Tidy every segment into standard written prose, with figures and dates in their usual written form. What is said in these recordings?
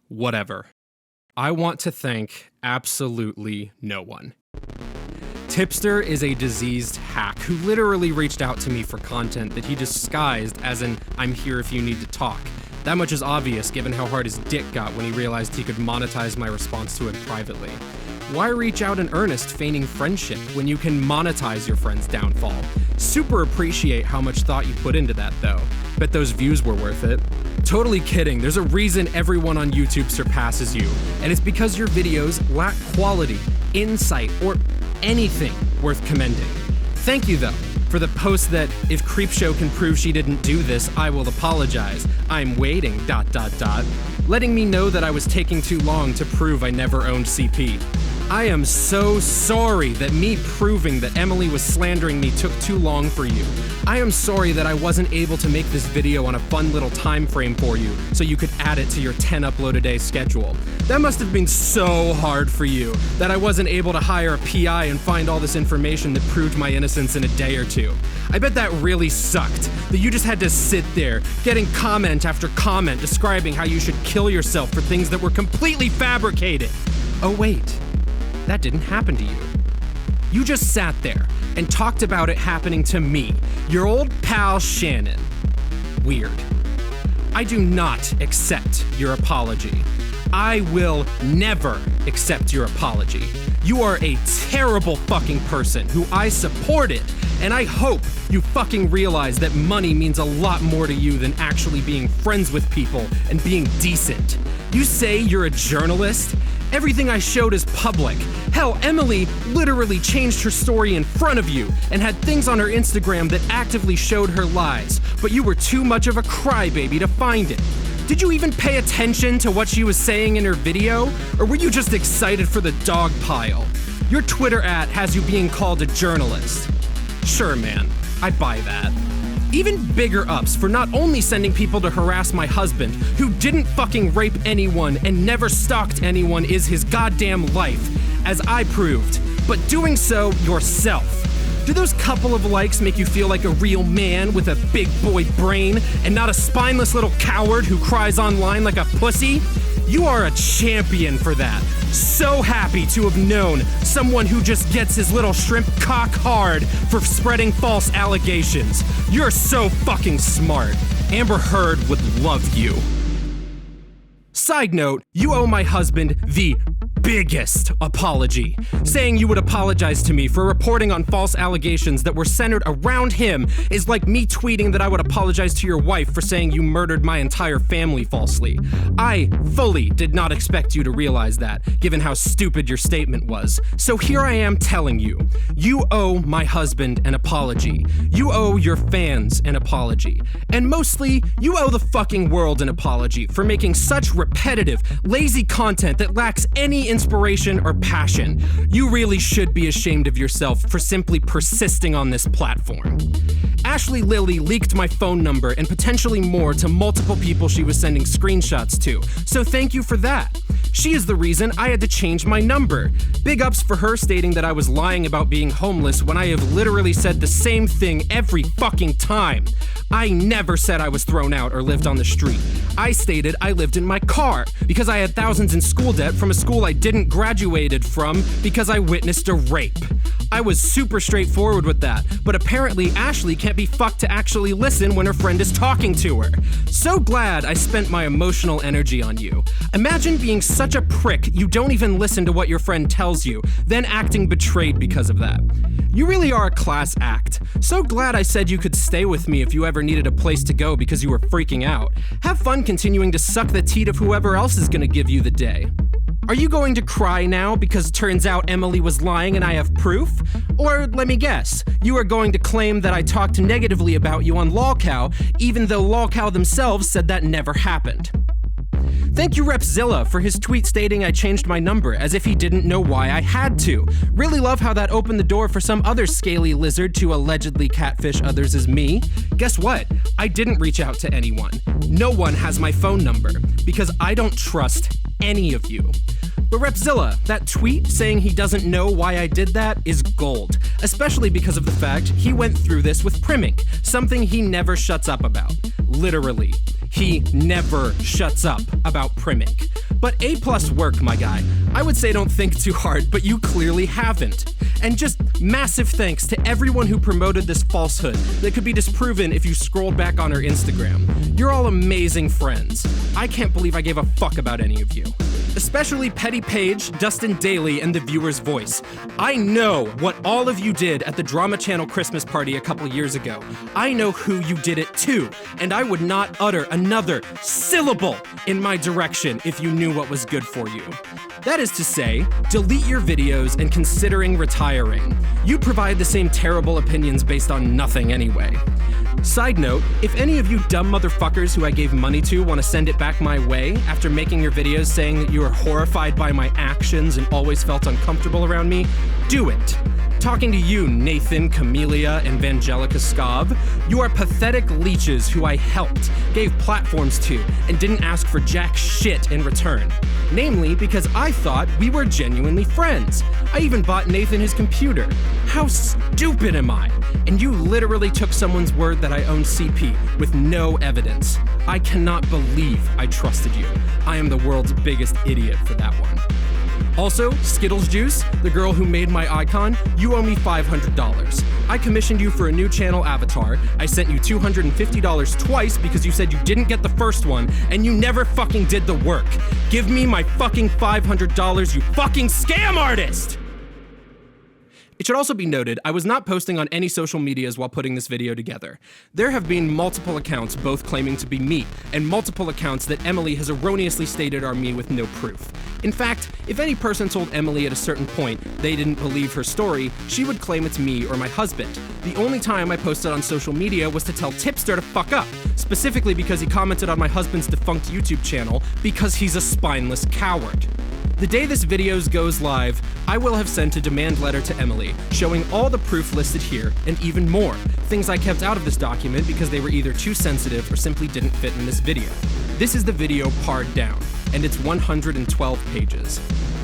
Whatever. I want to thank absolutely no one. Tipster is a diseased hack who literally reached out to me for content that he disguised as an "I'm here if you need to talk." That much is obvious given how hard his dick got when he realized he could monetize my response to it privately. Why reach out in earnest feigning friendship when you can monetize your friend's downfall? Super appreciate how much thought you put into that though. Bet those views were worth it. Totally kidding, there's a reason everyone on YouTube surpasses you, and it's because your videos lack quality, insight, or anything worth commending. Thank you though, for the post that, "If Creepshow can prove she didn't do this, I will apologize. I'm waiting, ... letting me know that I was taking too long to prove I never owned CP. I am so sorry that me proving that Emily was slandering me took too long for you. I am sorry that I wasn't able to make this video on a fun little time frame for you so you could add it to your 10 upload a day schedule. That must have been so hard for you that I wasn't able to hire a PI and find all this information that proved my innocence in a day or two. I bet that really sucked, that you just had to sit there, getting comment after comment describing how you should kill yourself for things that were completely fabricated. Oh wait. That didn't happen to you. You just sat there and talked about it happening to me, your old pal Shannon. Weird. I do not accept your apology. I will never accept your apology. You are a terrible fucking person who I supported, and I hope you fucking realize that money means a lot more to you than actually being friends with people and being decent. You say you're a journalist? Everything I showed is public. Hell, Emily literally changed her story in front of you and had things on her Instagram that actively showed her lies, but you were too much of a crybaby to find it. Did you even pay attention to what she was saying in her video? Or were you just excited for the dog pile? Your Twitter @ has you being called a journalist. Sure, man, I buy that. Even bigger ups for not only sending people to harass my husband, who didn't fucking rape anyone and never stalked anyone is his goddamn life, as I proved, but doing so yourself. Do those couple of likes make you feel like a real man with a big boy brain and not a spineless little coward who cries online like a pussy? You are a champion for that. So happy to have known someone who just gets his little shrimp cock hard for spreading false allegations. You're so fucking smart. Amber Heard would love you. Side note, you owe my husband the biggest apology. Saying you would apologize to me for reporting on false allegations that were centered around him is like me tweeting that I would apologize to your wife for saying you murdered my entire family falsely. I fully did not expect you to realize that, given how stupid your statement was. So here I am telling you, you owe my husband an apology. You owe your fans an apology. And mostly, you owe the fucking world an apology for making such repetitive, lazy content that lacks any inspiration or passion. You really should be ashamed of yourself for simply persisting on this platform. Ashley Lilly leaked my phone number and potentially more to multiple people she was sending screenshots to, so thank you for that. She is the reason I had to change my number. Big ups for her stating that I was lying about being homeless when I have literally said the same thing every fucking time. I never said I was thrown out or lived on the street. I stated I lived in my car because I had thousands in school debt from a school I didn't graduated from because I witnessed a rape. I was super straightforward with that, but apparently Ashley can't be fucked to actually listen when her friend is talking to her. So glad I spent my emotional energy on you. Imagine being such a prick you don't even listen to what your friend tells you, then acting betrayed because of that. You really are a class act. So glad I said you could stay with me if you ever needed a place to go because you were freaking out. Have fun continuing to suck the teat of whoever else is gonna give you the day. Are you going to cry now because it turns out Emily was lying and I have proof? Or, let me guess, you are going to claim that I talked negatively about you on LolCow, even though LolCow themselves said that never happened. Thank you Repzilla for his tweet stating I changed my number, as if he didn't know why I had to. Really love how that opened the door for some other scaly lizard to allegedly catfish others as me. Guess what? I didn't reach out to anyone. No one has my phone number, because I don't trust any of you. But Repzilla, that tweet saying he doesn't know why I did that is gold, especially because of the fact he went through this with primming, something he never shuts up about. Literally. He never shuts up about primming. But A+ work, my guy. I would say don't think too hard, but you clearly haven't. And just massive thanks to everyone who promoted this falsehood that could be disproven if you scrolled back on her Instagram. You're all amazing friends. I can't believe I gave a fuck about any of you. Especially Petty Page, Dustin Daly, and The Viewer's Voice. I know what all of you did at the Drama Channel Christmas party a couple years ago. I know who you did it to, and I would not utter another syllable in my direction if you knew what was good for you. That is to say, delete your videos and considering retiring. You provide the same terrible opinions based on nothing anyway. Side note, if any of you dumb motherfuckers who I gave money to want to send it back my way after making your videos saying that you are horrified by my actions and always felt uncomfortable around me, do it. Talking to you, Nathan, Camellia, and Vangelica Scov, you are pathetic leeches who I helped, gave platforms to, and didn't ask for jack shit in return. Namely, because I thought we were genuinely friends. I even bought Nathan his computer. How stupid am I? And you literally took someone's word that I own CP with no evidence. I cannot believe I trusted you. I am the world's biggest idiot for that one. Also, Skittles Juice, the girl who made my icon, you owe me $500. I commissioned you for a new channel avatar, I sent you $250 twice because you said you didn't get the first one, and you never fucking did the work. Give me my fucking $500, you fucking scam artist! It should also be noted, I was not posting on any social medias while putting this video together. There have been multiple accounts both claiming to be me, and multiple accounts that Emily has erroneously stated are me with no proof. In fact, if any person told Emily at a certain point they didn't believe her story, she would claim it's me or my husband. The only time I posted on social media was to tell Tipster to fuck up, specifically because he commented on my husband's defunct YouTube channel because he's a spineless coward. The day this video goes live, I will have sent a demand letter to Emily, showing all the proof listed here, and even more, things I kept out of this document because they were either too sensitive or simply didn't fit in this video. This is the video pared down, and it's 112 pages.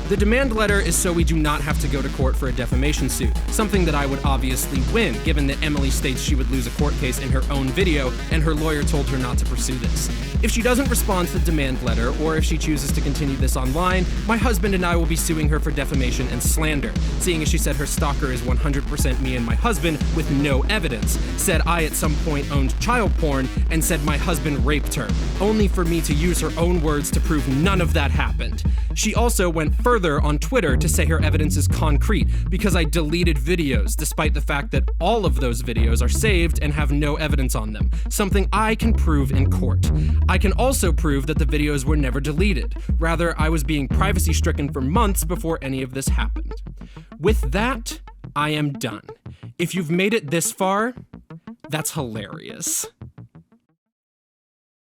The demand letter is so we do not have to go to court for a defamation suit, something that I would obviously win, given that Emily states she would lose a court case in her own video, and her lawyer told her not to pursue this. If she doesn't respond to the demand letter, or if she chooses to continue this online, my husband and I will be suing her for defamation and slander, seeing as she said her stalker is 100% me and my husband with no evidence, said I at some point owned child porn, and said my husband raped her, only for me to use her own words to prove none of that happened. She also went further on Twitter to say her evidence is concrete because I deleted videos, despite the fact that all of those videos are saved and have no evidence on them, something I can prove in court. I can also prove that the videos were never deleted. Rather, I was being privacy-stricken for months before any of this happened. With that, I am done. If you've made it this far, that's hilarious.